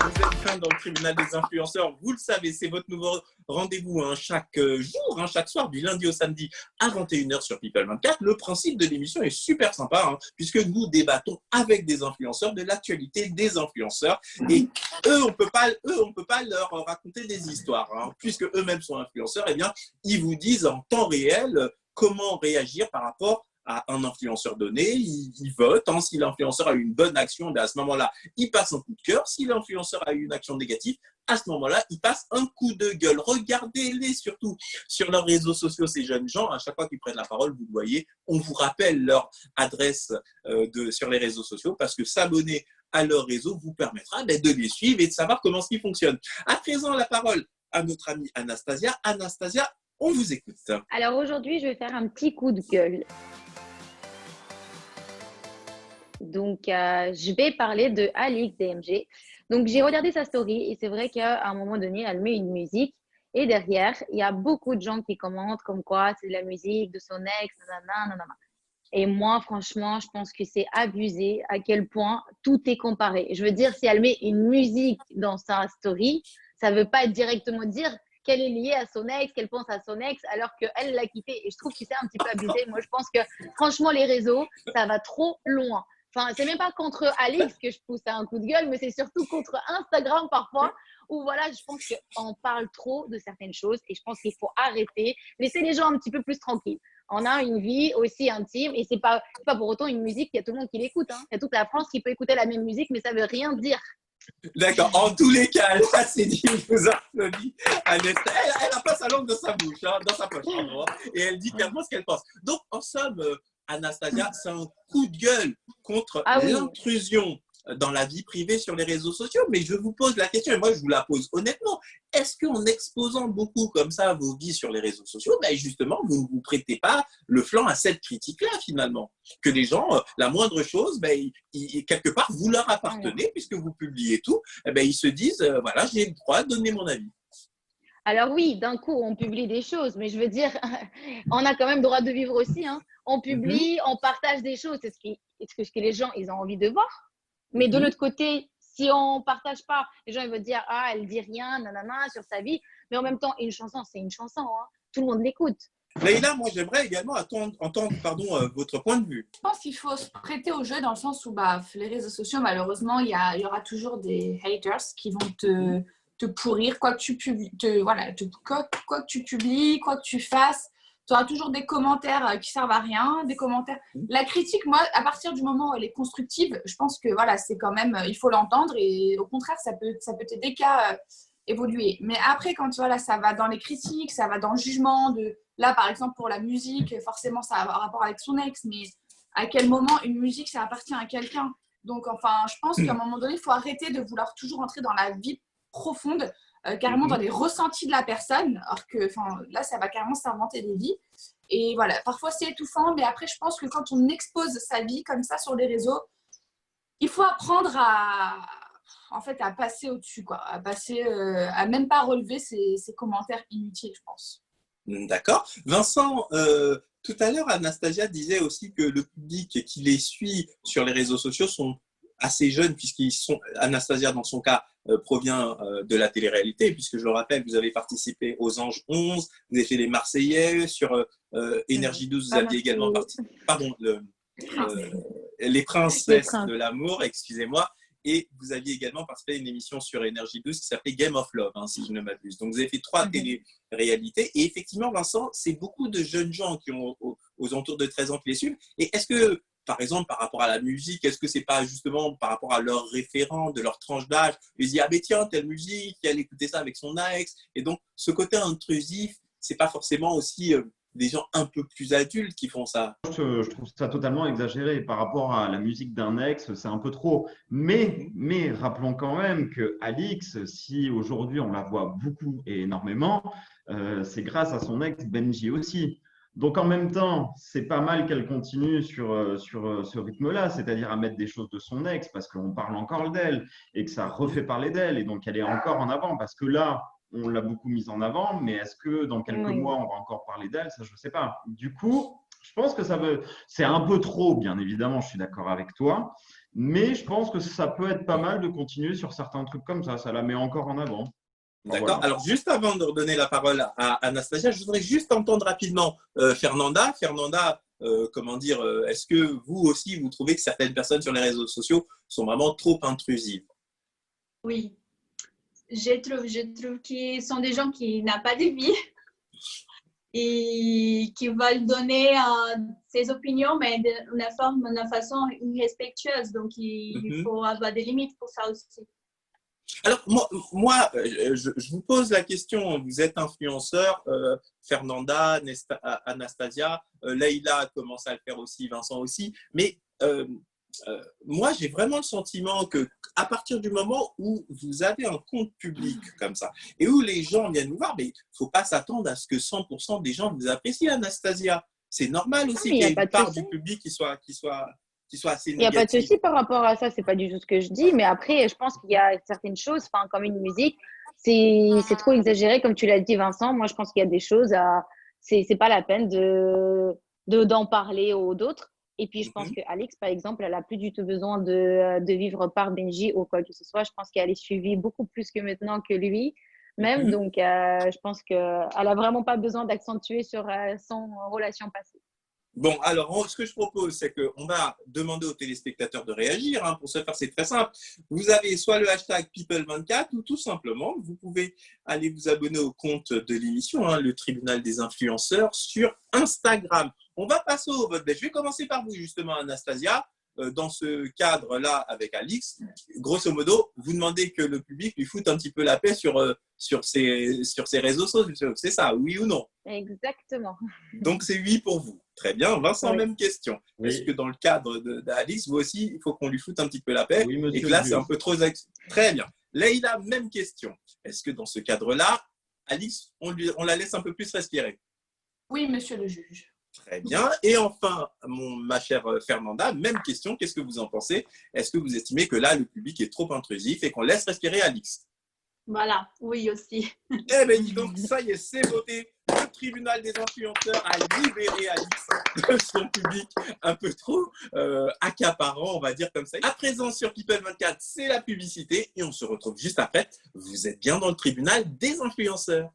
vous êtes bien dans le tribunal des influenceurs. Vous le savez, c'est votre nouveau rendez-vous chaque jour, chaque soir, du lundi au samedi à 21h sur People 24. Le principe de l'émission est super sympa, puisque nous débattons avec des influenceurs de l'actualité des influenceurs. Et on peut pas leur raconter des histoires, puisque eux-mêmes sont influenceurs. Eh bien, ils vous disent en temps réel comment réagir par rapport à un influenceur donné, il vote. Si l'influenceur a eu une bonne action, à ce moment-là, il passe un coup de cœur. Si l'influenceur a eu une action négative, à ce moment-là, il passe un coup de gueule. Regardez-les surtout sur leurs réseaux sociaux, ces jeunes gens. À chaque fois qu'ils prennent la parole, vous le voyez, on vous rappelle leur adresse sur les réseaux sociaux parce que s'abonner à leur réseau vous permettra de les suivre et de savoir comment ils fonctionnent. À présent, la parole à notre amie Anastasia. Anastasia, on vous écoute. Alors aujourd'hui, je vais faire un petit coup de gueule. Donc, je vais parler de Alix DMG. Donc, j'ai regardé sa story et c'est vrai qu'à un moment donné, elle met une musique et derrière, il y a beaucoup de gens qui commentent comme quoi c'est de la musique de son ex, nanana, nanana. Et moi, franchement, je pense que c'est abusé à quel point tout est comparé. Je veux dire, si elle met une musique dans sa story, ça ne veut pas directement dire qu'elle est liée à son ex, qu'elle pense à son ex, alors qu'elle l'a quitté. Et je trouve que c'est un petit peu abusé. Moi, je pense que, franchement, les réseaux, ça va trop loin. Enfin, c'est même pas contre Alix que je pousse à un coup de gueule, mais c'est surtout contre Instagram parfois, où voilà, je pense qu'on parle trop de certaines choses et je pense qu'il faut arrêter, laisser les gens un petit peu plus tranquilles. On a une vie aussi intime et c'est pas pour autant une musique, il y a tout le monde qui l'écoute. Il y a toute la France qui peut écouter la même musique, mais ça veut rien dire. D'accord. En tous les cas, là, c'est dit, je vous applaudis. Elle n'a pas sa langue dans sa bouche, dans sa poche, et elle dit clairement ce qu'elle pense. Donc, en somme, Anastasia, c'est un coup de gueule contre l'intrusion dans la vie privée sur les réseaux sociaux. Mais je vous pose la question, et moi, je vous la pose honnêtement. Est-ce qu'en exposant beaucoup comme ça vos vies sur les réseaux sociaux, justement, vous ne vous prêtez pas le flanc à cette critique-là, finalement? Que les gens, la moindre chose, quelque part, vous leur appartenez, puisque vous publiez tout, ils se disent, voilà, j'ai le droit de donner mon avis. Alors oui, d'un coup, on publie des choses, mais je veux dire, on a quand même le droit de vivre aussi. On publie, on partage des choses. C'est ce que les gens, ils ont envie de voir. Mais de l'autre côté, si on ne partage pas, les gens ils vont dire « Ah, elle dit rien, nanana, sur sa vie. » Mais en même temps, une chanson, c'est une chanson. Tout le monde l'écoute. Leïla, moi, j'aimerais également entendre votre point de vue. Je pense qu'il faut se prêter au jeu dans le sens où les réseaux sociaux, malheureusement, il y aura toujours des haters qui vont te pourrir, quoi que tu publies, quoi que tu publies, quoi que tu fasses. Tu auras toujours des commentaires qui servent à rien, des commentaires. La critique, moi, à partir du moment où elle est constructive, je pense que c'est quand même, il faut l'entendre et au contraire, ça peut t'aider qu'à évoluer. Mais après, quand ça va dans les critiques, ça va dans le jugement là, par exemple, pour la musique, forcément, ça a un rapport avec son ex, mais à quel moment une musique, ça appartient à quelqu'un? Donc, je pense qu'à un moment donné, il faut arrêter de vouloir toujours entrer dans la vie profonde, carrément dans les ressentis de la personne, alors que là, ça va carrément s'inventer des vies. Et voilà, parfois c'est étouffant, mais après, je pense que quand on expose sa vie comme ça sur les réseaux, il faut apprendre à passer au-dessus, à même pas relever ces commentaires inutiles, je pense. D'accord. Vincent, tout à l'heure, Anastasia disait aussi que le public qui les suit sur les réseaux sociaux sont assez jeunes, Anastasia, dans son cas, provient de la télé-réalité, puisque je le rappelle, vous avez participé aux Anges 11, vous avez fait les Marseillais, sur Énergie 12, vous aviez également participé, les Princesses de l'amour, excusez-moi, et vous aviez également participé à une émission sur Énergie 12 qui s'appelait Game of Love, si je ne m'abuse. Donc, vous avez fait 3 télé-réalités. Et effectivement, Vincent, c'est beaucoup de jeunes gens qui ont aux alentours de 13 ans qui les suivent. Et est-ce que, par exemple, par rapport à la musique, est-ce que c'est pas justement par rapport à leurs référents, de leur tranche d'âge, ils disent « Ah ben tiens, telle musique, elle écoutait ça avec son ex ». Et donc, ce côté intrusif, c'est pas forcément aussi des gens un peu plus adultes qui font ça. Je trouve ça totalement exagéré par rapport à la musique d'un ex, c'est un peu trop. Mais rappelons quand même que Alix, si aujourd'hui on la voit beaucoup et énormément, c'est grâce à son ex Benji aussi. Donc en même temps, c'est pas mal qu'elle continue sur ce rythme-là, c'est-à-dire à mettre des choses de son ex parce qu'on parle encore d'elle et que ça refait parler d'elle et donc elle est encore en avant parce que là, on l'a beaucoup mise en avant, mais est-ce que dans quelques mois, on va encore parler d'elle? Ça, je ne sais pas. Du coup, Je pense que c'est un peu trop, bien évidemment, je suis d'accord avec toi, mais je pense que ça peut être pas mal de continuer sur certains trucs comme ça la met encore en avant. Enfin, D'accord. voilà. Alors, juste avant de redonner la parole à Anastasia, je voudrais juste entendre rapidement Fernanda. Fernanda, comment dire, est-ce que vous aussi, vous trouvez que certaines personnes sur les réseaux sociaux sont vraiment trop intrusives? Oui, je trouve qu'ils sont des gens qui n'ont pas de vie et qui veulent donner ses opinions, mais d'une façon irrespectueuse. Donc, il faut avoir des limites pour ça aussi. Alors, je vous pose la question. Vous êtes influenceur, Fernanda, Anastasia, Leïla a commencé à le faire aussi, Vincent aussi. Mais moi, j'ai vraiment le sentiment que à partir du moment où vous avez un compte public comme ça et où les gens viennent vous voir, mais il ne faut pas s'attendre à ce que 100% des gens vous apprécient, Anastasia. C'est normal aussi qu'il y ait une part du public qui soit assez Il n'y a pas de négative. souci par rapport à ça, c'est pas du tout ce que je dis, mais après, je pense qu'il y a certaines choses, comme une musique, c'est trop exagéré, comme tu l'as dit, Vincent. Moi, je pense qu'il y a des choses c'est pas la peine d'en parler aux d'autres. Et puis, je pense que Alix, par exemple, elle a plus du tout besoin de vivre par Benji ou quoi que ce soit. Je pense qu'elle est suivie beaucoup plus que maintenant que lui, même. Donc, je pense qu'elle a vraiment pas besoin d'accentuer sur son relation passée. Bon, alors, ce que je propose, c'est qu'on va demander aux téléspectateurs de réagir. Hein. Pour ce faire, c'est très simple. Vous avez soit le hashtag People24 ou tout simplement, vous pouvez aller vous abonner au compte de l'émission, hein, le Tribunal des influenceurs, sur Instagram. On va passer au vote. Je vais commencer par vous, justement, Anastasia. Dans ce cadre-là, avec Alix, grosso modo, vous demandez que le public lui foute un petit peu la paix sur ses réseaux sociaux. C'est ça, oui ou non? Exactement. Donc, c'est oui pour vous. Très bien. Vincent, Oui. même question. Oui. Est-ce que dans le cadre d'Alix, vous aussi, il faut qu'on lui foute un petit peu la paix Oui, monsieur et que là, le c'est un juge. peu trop… Très bien. Leïla, même question. Est-ce que dans ce cadre-là, Alix, on la laisse un peu plus respirer? Oui, monsieur le juge. Très bien. Et enfin, ma chère Fernanda, même question. Qu'est-ce que vous en pensez? Est-ce que vous estimez que là, le public est trop intrusif et qu'on laisse respirer Alix? Voilà, oui aussi. Eh bien, dis donc, ça y est, c'est voté. Le tribunal des influenceurs a libéré Alix de son public un peu trop accaparant, on va dire comme ça. À présent, sur People24, c'est la publicité et on se retrouve juste après. Vous êtes bien dans le tribunal des influenceurs.